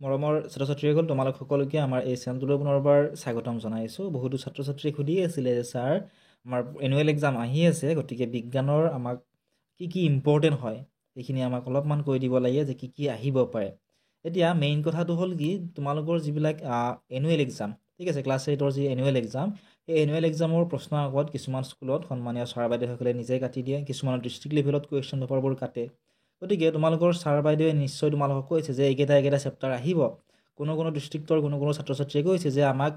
মৰমৰ ছাত্ৰ-ছাত্ৰীসকল তোমালোক সকলোকে আমাৰ এই চেনেলটোলৈ পুনৰবাৰ স্বাগতম জনাইছোঁ। বহুতো ছাত্ৰ-ছাত্ৰীয়ে সুধি আছিলে যে ছাৰ আমাৰ এনুৱেল এক্সাম আহি আছে, গতিকে বিজ্ঞানৰ আমাক কি ইম্পৰ্টেণ্ট হয় সেইখিনি আমাক অলপমান কৈ দিব লাগে যে কি আহিব পাৰে। এতিয়া মেইন কথাটো হ'ল কি তোমালোকৰ যিবিলাক এনুৱেল এক্সাম, ঠিক আছে, ক্লাছ 8ৰ যি এনুৱেল এক্সাম, সেই এনুৱেল এক্সামৰ প্ৰশ্ন আগত কিছুমান স্কুলত সন্মানীয় ছাৰ বাইদেউসকলে নিজে কাটি দিয়ে, কিছুমানৰ ডিষ্ট্ৰিক্ট লেভেলত কুৱেশ্যন পেপাৰবোৰ কাটে। গতিকে তোমালোকৰ ছাৰ বাইদেৱে নিশ্চয় তোমালোকক কৈছে যে এইকেইটা চেপ্টাৰ আহিব। কোনো ডিষ্ট্ৰিক্টৰ কোনো ছাত্ৰ-ছাত্ৰীয়ে কৈছে যে আমাক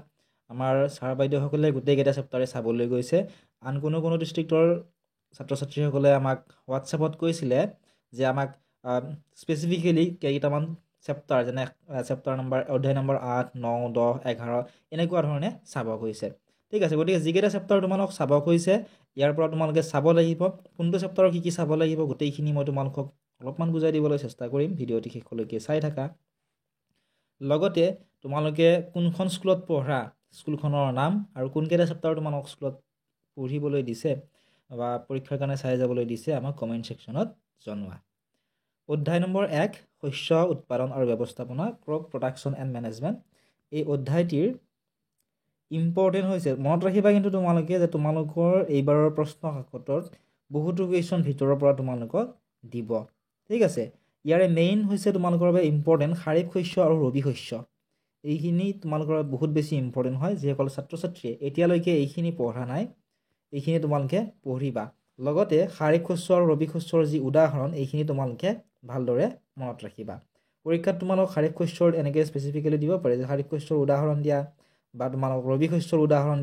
আমাৰ ছাৰ বাইদেউসকলে গোটেইকেইটা চেপ্টাৰে চাবলৈ গৈছে। আন কোনো ডিষ্ট্ৰিক্টৰ ছাত্ৰ-ছাত্ৰীসকলে আমাক হোৱাটছএপত কৈছিলে যে আমাক স্পেচিফিকেলি কেইটামান চেপ্টাৰ, যেনে চেপ্টাৰ নম্বৰ অধ্যায় নম্বৰ 8, 9, 10, 11 এনেকুৱা ধৰণে চাব কৈছে। ঠিক আছে, গতিকে যিকেইটা চেপ্টাৰ তোমালোকক চাব কৈছে ইয়াৰ পৰা তোমালোকে চাব লাগিব। কোনটো চেপ্টাৰৰ কি চাব লাগিব গোটেইখিনি মই তোমালোকক অলপমান বুজাই দিবলৈ চেষ্টা কৰিম। ভিডিঅ'টি শেষলৈকে চাই থাকা। লগতে তোমালোকে কোনখন স্কুলত পঢ়া, স্কুলখনৰ নাম আৰু কোনকেইটা চেপ্টাৰ তোমালোকক স্কুলত পঢ়িবলৈ দিছে বা পৰীক্ষাৰ কাৰণে চাই যাবলৈ দিছে আমাক কমেণ্ট ছেকশ্যনত জনোৱা। অধ্যায় নম্বৰ 1, শস্য উৎপাদন আৰু ব্যৱস্থাপনা, ক্ৰপ প্ৰডাকশ্যন এণ্ড মেনেজমেণ্ট। এই অধ্যায়টিৰ ইম্পৰ্টেণ্ট হৈছে, মনত ৰাখিবা কিন্তু তোমালোকে যে তোমালোকৰ এইবাৰৰ প্ৰশ্ন কাকতত বহুতো কুৱেশ্যন ভিতৰৰ পৰা তোমালোকক দিব। ঠিক আছে, ইয়াৰে মেইন হৈছে তোমালোকৰ বাবে ইম্পৰ্টেণ্ট খাৰিফ শস্য আৰু ৰবি শস্য। এইখিনি তোমালোকৰ বহুত বেছি ইম্পৰ্টেণ্ট হয়। যিসকল ছাত্ৰ-ছাত্ৰীয়ে এতিয়ালৈকে এইখিনি পঢ়া নাই এইখিনি তোমালোকে পঢ়িবা। লগতে খাৰিফ শস্য আৰু ৰবি শস্যৰ যি উদাহৰণ এইখিনি তোমালোকে ভালদৰে মনত ৰাখিবা। পৰীক্ষাত তোমালোক খাৰিফ শস্যৰ এনেকৈ স্পেচিফিকেলি দিব পাৰে যে খাৰিফ শস্যৰ উদাহৰণ দিয়া বা তোমালোক ৰবি শস্যৰ উদাহৰণ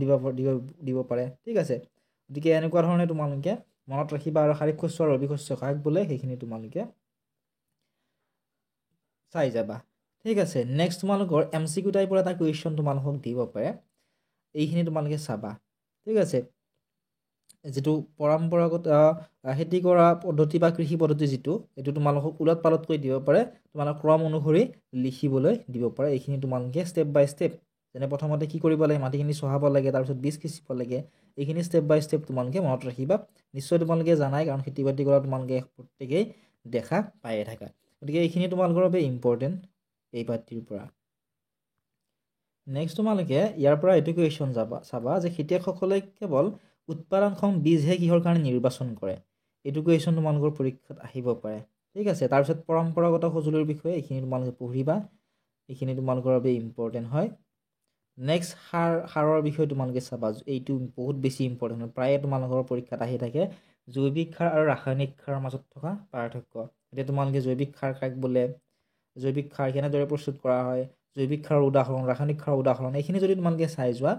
দিব পাৰে। ঠিক আছে, গতিকে এনেকুৱা ধৰণে তোমালোকে মনত ৰাখিবা আৰু খাৰিফ শস্য আৰু ৰবি শস্য কাক বোলে সেইখিনি তোমালোকে চাই যাবা। ঠিক আছে, নেক্সট তোমালোকৰ MCQ টাইপৰ এটা কুৱেশ্যন তোমালোকক দিব পাৰে, এইখিনি তোমালোকে চাবা। ঠিক আছে, যিটো পৰম্পৰাগত খেতি কৰা পদ্ধতি বা কৃষি পদ্ধতি যিটো, এইটো তোমালোকক ওলট পালটকৈ দিব পাৰে, তোমালোক ক্ৰম অনুসৰি লিখিবলৈ দিব পাৰে। এইখিনি তোমালোকে ষ্টেপ বাই ষ্টেপ, যেনে প্ৰথমতে কি কৰিব লাগে, মাটিখিনি চহাব লাগে, তাৰপিছত বীজ সিঁচিব লাগে, এইখিনি ষ্টেপ বাই ষ্টেপ তোমালোকে মনত ৰাখিবা। নিশ্চয় তোমালোকে জানাই, কাৰণ খেতি বাতি কৰা তোমালোকে প্ৰত্যেকেই দেখা পায়ে থাকা। গতিকে এইখিনি তোমালোকৰ বাবে ইম্পৰ্টেণ্ট এই পাঠটিৰ পৰা। নেক্সট তোমালোকে ইয়াৰ পৰা এইটো কুৱেশ্যন চাবা যে খেতিয়কসকলে কেৱল উৎপাদনক্ষম বীজহে কিহৰ কাৰণে নিৰ্বাচন কৰে। এইটো কুৱেশ্যন তোমালোকৰ পৰীক্ষাত আহিব পাৰে। ঠিক আছে, তাৰপিছত পৰম্পৰাগত সঁজুলিৰ বিষয়ে এইখিনি তোমালোকে পঢ়িবা, এইখিনি তোমালোকৰ বাবে ইম্পৰ্টেণ্ট হয়। নেক্সট সাৰৰ বিষয়ে তোমালোকে চাবা, এইটো বহুত বেছি ইম্পৰ্টেণ্ট হয়, প্ৰায়ে তোমালোকৰ পৰীক্ষাত আহি থাকে। জৈৱিক সাৰ আৰু ৰাসায়নিক সাৰৰ মাজত থকা পাৰ্থক্য। এতিয়া তোমালোকে জৈৱিক সাৰ কাক বোলে, জৈৱিক সাৰ কেনেদৰে প্ৰস্তুত কৰা হয়, জৈৱিক সাৰৰ উদাহৰণ, ৰাসায়নিক সাৰৰ উদাহৰণ, এইখিনি যদি তোমালোকে চাই যোৱা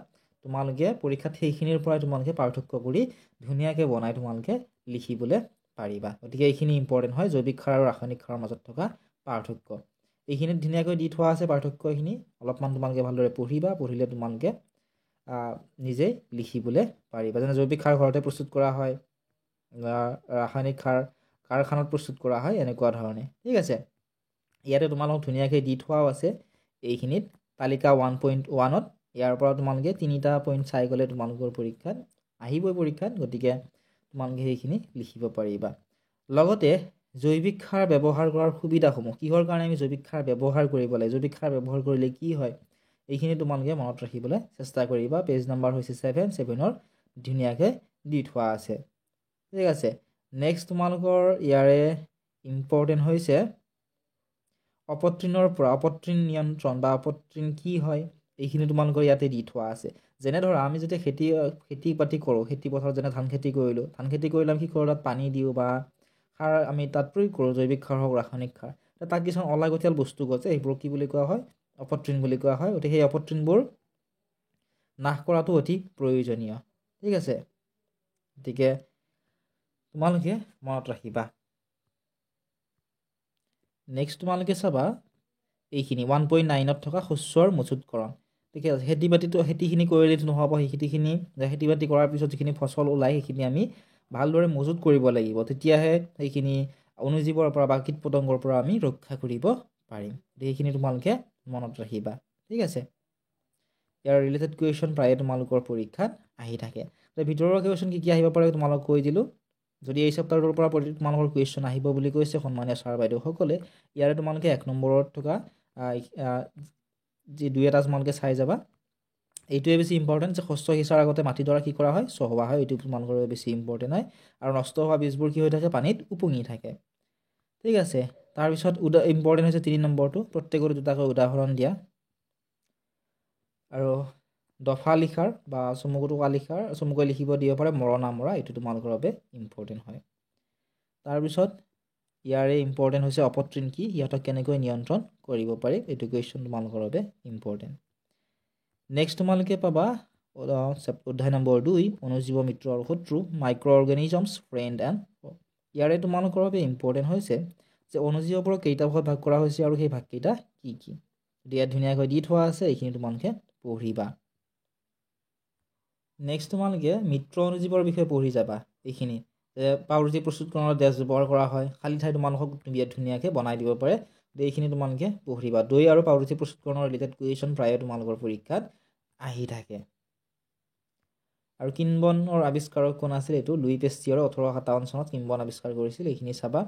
তোমালোকে পৰীক্ষাত সেইখিনিৰ পৰাই তোমালোকে পাৰ্থক্য কৰি ধুনীয়াকৈ বনাই তোমালোকে লিখিবলৈ পাৰিবা। গতিকে এইখিনি ইম্পৰ্টেণ্ট হয়, জৈৱিক সাৰ আৰু ৰাসায়নিক সাৰৰ মাজত থকা পাৰ্থক্য। এইখিনিত ধুনীয়াকৈ দি থোৱা আছে পাৰ্থক্যখিনি, অলপমান তোমালোকে ভালদৰে পঢ়িবা, পঢ়িলে তোমালোকে নিজেই লিখিবলৈ পাৰিবা। যেনে জৈৱিক সাৰ ঘৰতে প্ৰস্তুত কৰা হয়, ৰাসায়নিক সাৰ কাৰখানাত প্ৰস্তুত কৰা হয়, এনেকুৱা ধৰণে। ঠিক আছে, ইয়াতে তোমালোকক ধুনীয়াকৈ দি থোৱাও আছে এইখিনিত তালিকা 1.1ত। ইয়াৰ পৰা তোমালোকে 3টা পইণ্ট চাই গ'লে তোমালোকৰ পৰীক্ষাত আহিবই পৰীক্ষাত, গতিকে তোমালোকে সেইখিনি লিখিব পাৰিবা। লগতে জৈৱিক সাৰ ব্যৱহাৰ কৰাৰ সুবিধাসমূহ, কিহৰ কাৰণে আমি জৈৱিক সাৰ ব্যৱহাৰ কৰিব লাগে, জৈৱিক সাৰ ব্যৱহাৰ কৰিলে কি হয়, এইখিনি তোমালোকে মনত ৰাখিবলৈ চেষ্টা কৰিবা। পেজ নম্বৰ হৈছে 7ৰ ধুনীয়াকৈ দি থোৱা আছে। ঠিক আছে, নেক্সট তোমালোকৰ ইয়াৰে ইম্পৰ্টেণ্ট হৈছে অপতৃণৰ পৰা, অপতৃণ নিয়ন্ত্ৰণ বা অপতৃণ কি হয় এইখিনি তোমালোকৰ ইয়াতে দি থোৱা আছে। যেনে ধৰা আমি যেতিয়া খেতি বাতি কৰোঁ, খেতি পথাৰত যেনে ধান খেতি কৰিলোঁ, ধান খেতি কৰিলে আমি কি কৰোঁ, তাত পানী দিওঁ বা সাৰ আমি তাত প্ৰয়োগ কৰোঁ, জৈৱিক সাৰ হওক ৰাসায়নিক সাৰ। তাত কিছুমান অলাগতিয়াল বস্তু গছে, সেইবোৰক কি বুলি কোৱা হয়, অপতৃণ বুলি কোৱা হয়। গতিকে সেই অপতৃণবোৰ নাশ কৰাটো অতি প্ৰয়োজনীয়। ঠিক আছে, গতিকে তোমালোকে মনত ৰাখিবা। নেক্সট তোমালোকে চাবা এইখিনি 1.9ত থকা শস্যৰ মজুতকৰণ। ঠিক আছে, খেতিখিনি কৰিলেতো নহ'ব, সেই খেতি বাতি কৰাৰ পিছত যিখিনি ফচল ওলায় সেইখিনি আমি ভালদৰে মজুত কৰিব লাগিব, তেতিয়াহে সেইখিনি অণুজীৱৰ পৰা বা কীট পতংগৰ পৰা আমি ৰক্ষা কৰিব পাৰিম। সেইখিনি তোমালোকে মনত ৰাখিবা। ঠিক আছে, ইয়াৰ ৰিলেটেড কুৱেশ্যন প্ৰায়ে তোমালোকৰ পৰীক্ষাত আহি থাকে। ভিতৰৰ কুৱেশ্যন কি আহিব পাৰে তোমালোক কৈ দিলোঁ। যদি এই চেপ্টাৰটোৰ পৰা তোমালোকৰ কুৱেশ্যন আহিব বুলি কৈছে সন্মানীয় ছাৰ বাইদেউসকলে, ইয়াৰে তোমালোকে 1 নম্বৰত থকা যি দুই এটা তোমালোকে চাই যাবা এইটোৱে বেছি ইম্পৰ্টেণ্ট যে শস্য সিঁচাৰ আগতে মাটিডৰা কি কৰা হয় চহোৱা হয় এইটো তোমালোকৰ বেছি ইম্পৰ্টেণ্ট হয় আৰু নষ্ট হোৱা বীজবোৰ কি হৈ থাকে পানীত উপঙি থাকে ঠিক আছে তাৰপিছত ইম্পৰ্টেণ্ট হৈছে 3 নম্বৰটো প্ৰত্যেকৰে দুটাকৈ উদাহৰণ দিয়া আৰু দফা লিখাৰ বা চমুকৈ লিখিব দিব পাৰে মৰণা মৰা এইটো তোমালোকৰ বাবে ইম্পৰ্টেণ্ট হয় তাৰপিছত ইয়াৰে ইম্পৰ্টেণ্ট হৈছে অপতৃণ কি ইহঁতক কেনেকৈ নিয়ন্ত্ৰণ কৰিব পাৰি এইটো কুৱেশ্যন তোমালোকৰ বাবে ইম্পৰ্টেণ্ট নেক্সট তোমালোকে পাবা অধ্যায় নম্বৰ 2 অনুজীৱ মিত্ৰ আৰু শত্ৰু মাইক্ৰ অৰ্গেনিজমছ ফ্ৰেণ্ড এণ্ড ইয়াৰে তোমালোকৰ বাবে ইম্পৰ্টেণ্ট হৈছে যে অনুজীৱবোৰক কেইটা ভাগত ভাগ কৰা হৈছে আৰু সেই ভাগকেইটা কি কি ইয়াত ধুনীয়াকৈ দি থোৱা আছে এইখিনি তোমালোকে পঢ়িবা নেক্সট তোমালোকে মিত্ৰ অনুজীৱৰ বিষয়ে পঢ়ি যাবা এইখিনি যে পাউৰুটি প্ৰস্তুতকৰণৰ ডেছ ব্যৱহাৰ কৰা হয় খালী ঠাই তোমালোকক বিয়াত ধুনীয়াকৈ বনাই দিব পাৰে এইখিনি তোমালোকে পঢ়িবা দৈ আৰু পাউৰুটি প্ৰস্তুতকৰণৰ ৰিলেটেড কুৱেশ্যন প্ৰায়ে তোমালোকৰ পৰীক্ষাত আহি থাকে আৰু কিনবনৰ আৱিষ্কাৰক কোন আছিল এইটো লুই পেষ্টিয়ৰে 1857 চনত কিনবন আৱিষ্কাৰ কৰিছিল এইখিনি চাবা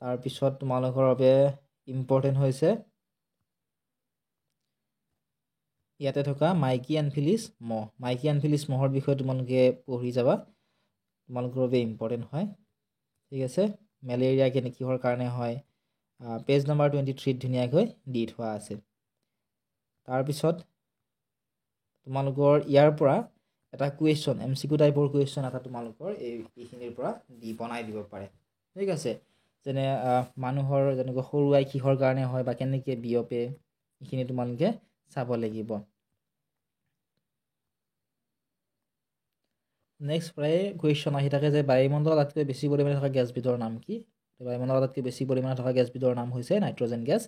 তাৰপিছত তোমালোকৰ বাবে ইম্পৰ্টেণ্ট হৈছে ইয়াতে থকা মাইকী এনফিলিছ মহৰ বিষয়ে তোমালোকে পঢ়ি যাবা তোমালোকৰ বাবে ইম্পৰ্টেণ্ট হয় ঠিক আছে মেলেৰিয়া কিহৰ কাৰণে হয় পেজ নম্বৰ 23 ধুনীয়াকৈ দি থোৱা আছে তাৰপিছত তোমালোকৰ ইয়াৰ পৰা এটা কুৱেশ্যন MCQ টাইপৰ কুৱেশ্যন এটা তোমালোকৰ এইখিনিৰ পৰা বনাই দিব পাৰে ঠিক আছে যেনে মানুহৰ যেনেকৈ সৰু আই কিহৰ কাৰণে হয় বা কেনেকৈ বিয়পে এইখিনি তোমালোকে চাব লাগিব নেক্সট প্ৰায় কুৱেশ্যন আহি থাকে যে বায়ুমণ্ডলত আটাইতকৈ বেছি পৰিমাণে থকা গেছবিধৰ নাম কি বায়ুমণ্ডলত আটাইতকৈ বেছি পৰিমাণে থকা গেছবিধৰ নাম হৈছে নাইট্ৰজেন গেছ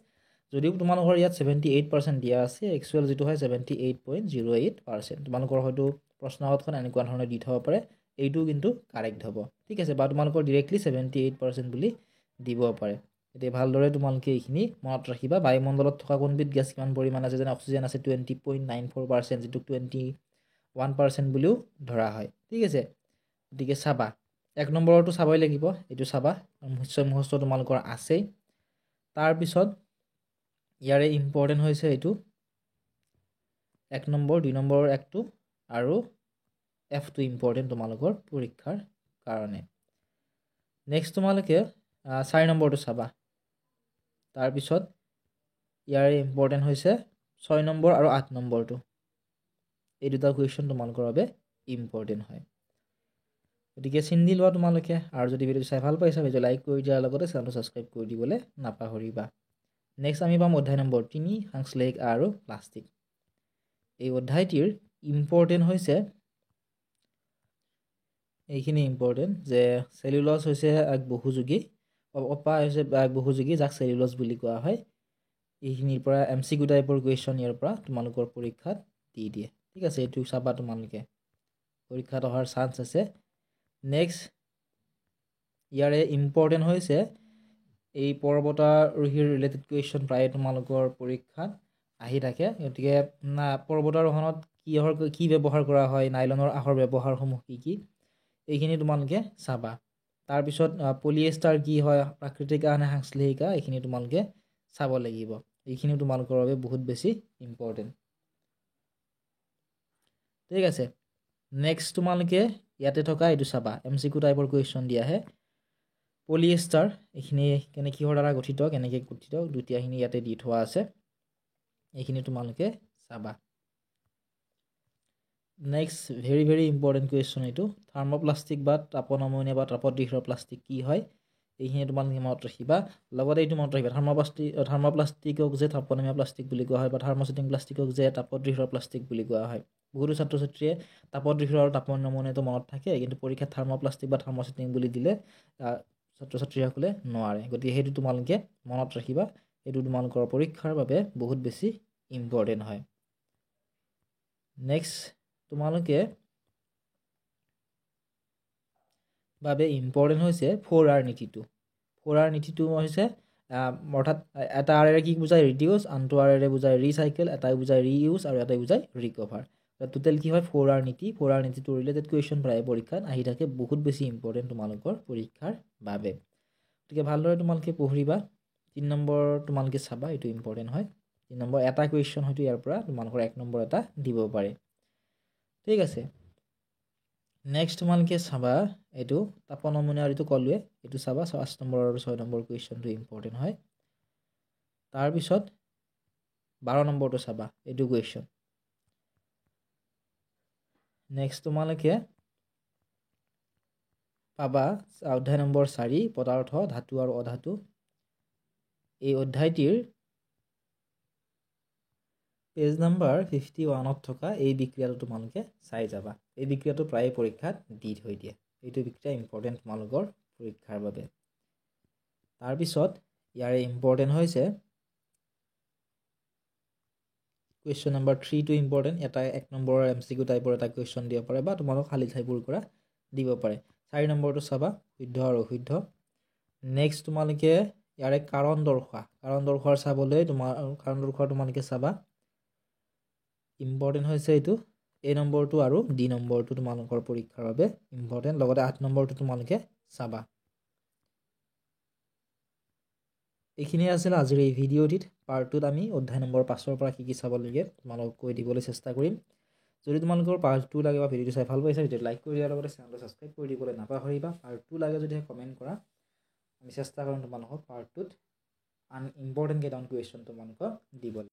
যদিও তোমালোকৰ ইয়াত 78% দিয়া আছে একচুৱেল যিটো হয় 78.08% তোমালোকৰ হয়তো প্ৰশ্নকাকতখন এনেকুৱা ধৰণে দি থব পাৰে এইটো কিন্তু কাৰেক্ট হ'ব ঠিক আছে বা তোমালোকৰ ডিৰেক্টলি 78% বুলি দিব পাৰে এতিয়া ভালদৰে তোমালোকে এইখিনি মনত ৰাখিবা বায়ুমণ্ডলত থকা কোনবিধ গেছ কিমান পৰিমাণ আছে যেনে অক্সিজেন আছে 20.94% যিটো 21% বুলিও ধৰা হয় ঠিক আছে গতিকে চাবা 1 নম্বৰটো চাবই লাগিব এইটো চাবা নিশ্চয় মুখস্থ তোমালোকৰ আছেই তাৰপিছত ইয়াৰে ইম্পৰ্টেণ্ট হৈছে এইটো 1 নম্বৰ 2 নম্বৰ 1টো আৰু F2 ইম্পৰ্টেণ্ট তোমালোকৰ পৰীক্ষাৰ কাৰণে নেক্সট তোমালোকে 4 নম্বৰটো চাবা তাৰপিছত ইয়াৰে ইম্পৰ্টেণ্ট হৈছে 6 নম্বৰ আৰু 8 নম্বৰটো এই দুটা কুৱেশ্যন তোমালোকৰ বাবে ইম্পৰ্টেণ্ট হয় গতিকে চিন্তি লোৱা তোমালোকে আৰু যদি ভিডিঅ'টো চাই ভাল পাইছা ভিডিঅ' লাইক কৰি দিয়াৰ লগতে চেনেলটো ছাবস্ক্ৰাইব কৰি দিবলৈ নাপাহৰিবা নেক্সট আমি পাম অধ্যায় নম্বৰ 3 সাংশ্লেষিক আৰু প্লাষ্টিক এই অধ্যায়টিৰ ইম্পৰ্টেণ্ট হৈছে এইখিনি ইম্পৰ্টেণ্ট যে চেলুলজ হৈছে এক বহুযোগী হৈছে এক বহুযোগী যাক চেলুলজ বুলি কোৱা হয় এইখিনিৰ পৰা MCQ টাইপৰ কুৱেশ্যন ইয়াৰ পৰা তোমালোকৰ পৰীক্ষাত দি দিয়ে ঠিক আছে এইটো চাবা তোমালোকে পৰীক্ষাত অহাৰ চান্স আছে নেক্সট ইয়াৰে ইম্পৰ্টেণ্ট হৈছে এই পৰ্বতাৰোহীৰ ৰিলেটেড কুৱেশ্যন প্ৰায়ে তোমালোকৰ পৰীক্ষাত আহি থাকে গতিকে পৰ্বতাৰোহণত কি ব্যৱহাৰ কৰা হয় নাইলনৰ আহৰ ব্যৱহাৰসমূহ কি এইখিনি তোমালোকে চাবা তাৰপিছত পলিয়েষ্টাৰ কি হয় প্ৰাকৃতিক নে সাংশ্লেষিকা এইখিনি তোমালোকে চাব লাগিব এইখিনি তোমালোকৰ বাবে বহুত বেছি ইম্পৰ্টেণ্ট ঠিক আছে নেক্সট তোমালোকে ইয়াতে থকা এইটো চাবা MCQ টাইপৰ কুৱেশ্যন দিয়াহে পলিয়েষ্টাৰ এইখিনি কিহৰ দ্বাৰা গঠিত কেনেকৈ গঠিত দুটাখিনি ইয়াতে দি থোৱা আছে এইখিনি তোমালোকে চাবা নেক্সট ভেৰি ইম্পৰ্টেণ্ট কুৱেশ্যন এইটো থাৰ্মোপ্লাষ্টিক বা তাপনমনীয় বা তাপদৃঢ় প্লাষ্টিক কি হয় এইখিনি তোমালোকে মনত ৰাখিবা লগতে এইটো মনত ৰাখিবা থাৰ্মোপ্লাষ্টিকক যে তাপনমীয় প্লাষ্টিক বুলি কোৱা হয় বা থাৰ্মোচেটিং প্লাষ্টিকক যে তাপদৃঢ় প্লাষ্টিক বুলি কোৱা হয় বহুতো ছাত্ৰ ছাত্ৰীয়ে তাপদৃঢ় আৰু তাপনমনীয়টো মনত থাকে কিন্তু পৰীক্ষাত থাৰ্মোপ্লাষ্টিক বা থাৰ্মোচেটিং বুলি দিলে ছাত্ৰ ছাত্ৰীসকলে নোৱাৰে গতিকে সেইটো তোমালোকে মনত ৰাখিবা এইটো তোমালোকৰ পৰীক্ষাৰ বাবে বহুত বেছি ইম্পৰ্টেণ্ট হয় নেক্সট তোমালোকে বাবে ইম্পৰ্টেণ্ট হৈছে 4R নীতিটো 4R নীতিটো হৈছে অৰ্থাৎ এটা আৰেৰে কি বুজায় ৰিডিউচ আনটো আৰেৰে বুজায় ৰিচাইকেল এটাই বুজায় ৰিইউজ আৰু এটাই বুজায় ৰিকভাৰ টোটেল কি হয় 4R নীতিটো ৰিলেটেড কুৱেশ্যন প্ৰায় পৰীক্ষাত আহি থাকে বহুত বেছি ইম্পৰ্টেণ্ট তোমালোকৰ পৰীক্ষাৰ বাবে গতিকে ভালদৰে তোমালোকে পঢ়িবা 3 নম্বৰ তোমালোকে চাবা, এইটো ইম্পৰ্টেণ্ট হয়। 3 নম্বৰ এটা কুৱেশ্যন হয়তো ইয়াৰ পৰা তোমালোকৰ 1 নম্বৰ এটা দিব পাৰে। ঠিক আছে, নেক্সট তোমালোকে চাবা এইটো তাপন নমুনা, আৰু এইটো ক'লোৱে, এইটো চাবা 5 নম্বৰ আৰু 6 নম্বৰ কুৱেশ্যনটো ইম্পৰ্টেণ্ট হয়। তাৰপিছত 12 নম্বৰটো চাবা, এইটো কুৱেশ্যন। নেক্সট তোমালোকে পাবা অধ্যায় নম্বৰ 4 পদাৰ্থ, ধাতু আৰু অধাতু। এই অধ্যায়টিৰ পেজ নাম্বাৰ 51ত থকা এই বিক্ৰিয়াটো তোমালোকে চাই যাবা। এই বিক্ৰিয়াটো প্ৰায়ে পৰীক্ষাত দি থৈ দিয়ে, এইটো বিক্ৰিয়া ইম্পৰ্টেণ্ট তোমালোকৰ পৰীক্ষাৰ বাবে। তাৰপিছত ইয়াৰে ইম্পৰ্টেণ্ট হৈছে কুৱেশ্যন নম্বৰ 3টো ইম্পৰ্টেণ্ট। এটা 1 নম্বৰৰ MCQ টাইপৰ এটা কুৱেশ্যন দিব পাৰে বা তোমালোক খালী ঠাইবোৰ পৰা দিব পাৰে। 4 নম্বৰটো চাবা শুদ্ধ আৰু অশুদ্ধ। নেক্সট তোমালোকে ইয়াৰে কাৰণ দৰ্শোৱা চাবলৈ কাৰণ দৰ্শোৱা তোমালোকে চাবা, ইম্পৰ্টেণ্ট হৈছে এইটো A নম্বৰটো আৰু D নম্বৰটো তোমালোকৰ পৰীক্ষাৰ বাবে ইম্পৰ্টেণ্ট। লগতে 8 নম্বৰটো তোমালোকে চাবা। এইখিনি আছিল আজিৰ এই ভিডিঅ'টিত। পাৰ্ট 2ত আমি অধ্যায় নম্বৰ 5ৰ পৰা কি চাব লাগে তোমালোকক কৈ দিবলৈ চেষ্টা কৰিম। যদি তোমালোকৰ পাৰ্ট 2 লাগে বা ভিডিঅ'টো চাই ভাল পাইছা, ভিডিঅ'টো লাইক কৰি দিয়াৰ লগতে চেনেলটো ছাবস্ক্ৰাইব কৰি দিবলৈ নাপাহৰিবা। পাৰ্ট 2 লাগে যদিহে কমেণ্ট কৰা, আমি চেষ্টা কৰিম তোমালোকক পাৰ্ট 2ত ইম্পৰ্টেণ্ট কেইটামান কুৱেশ্যন তোমালোকক দিবলৈ।